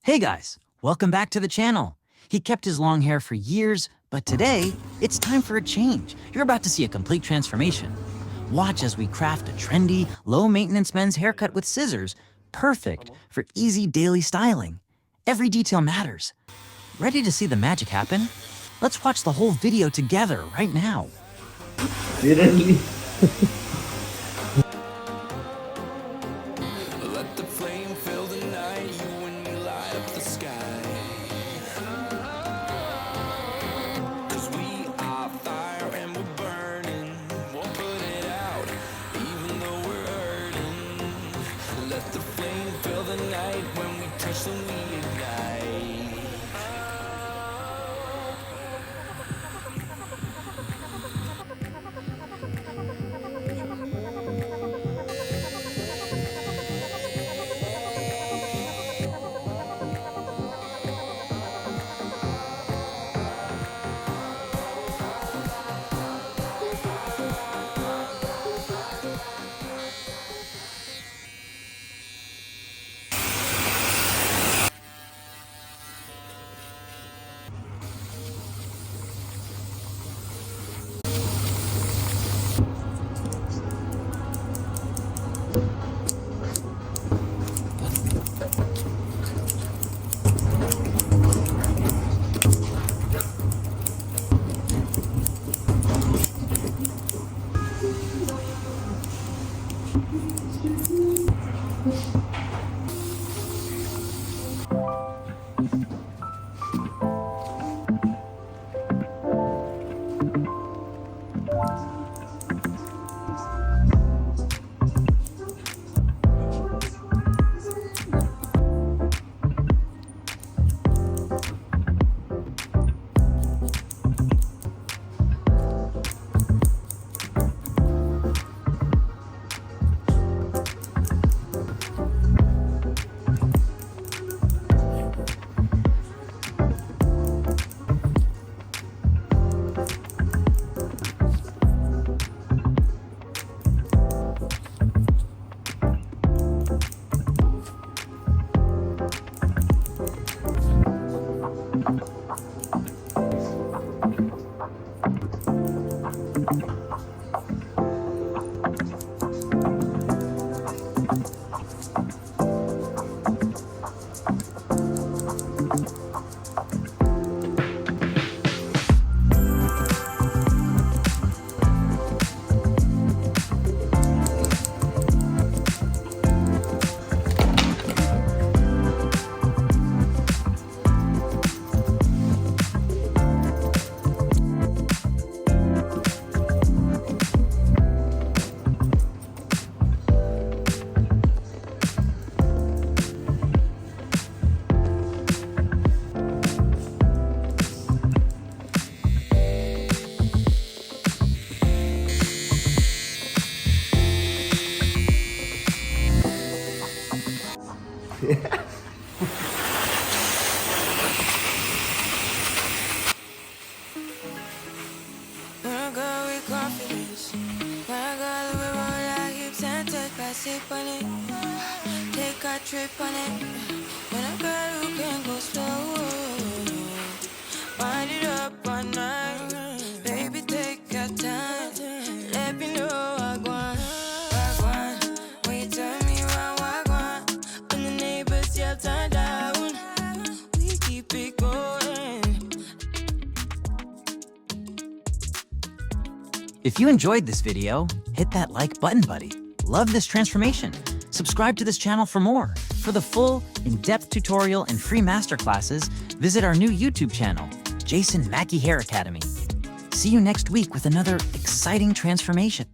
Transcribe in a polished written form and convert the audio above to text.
Hey guys, welcome back to the channel. He kept his long hair for years, but today, it's time for a change. You're about to see a complete transformation. Watch as we craft a trendy, low-maintenance men's haircut with scissors, perfect for easy daily styling. Every detail matters. Ready to see the magic happen? Let's watch the whole video together right now. Seriously? Let the flame fill the night, you and me light up the sky. 'Cause we are fire and we're burning, won't put it out, even though we're hurting. Let the flame fill the night, when we touch then we ignite. Sip on it, take a trip on it. When a girl who can go slow, wind it up all night. Baby, take your time, let me know what I want. When you turn me around, what I want. When the neighbors yell turn down, we keep it going. If you enjoyed this video, hit that like button, buddy. Love this transformation? Subscribe to this channel for more. For the full, in-depth tutorial and free masterclasses, visit our new YouTube channel, Jason Makki Hair Academy. See you next week with another exciting transformation.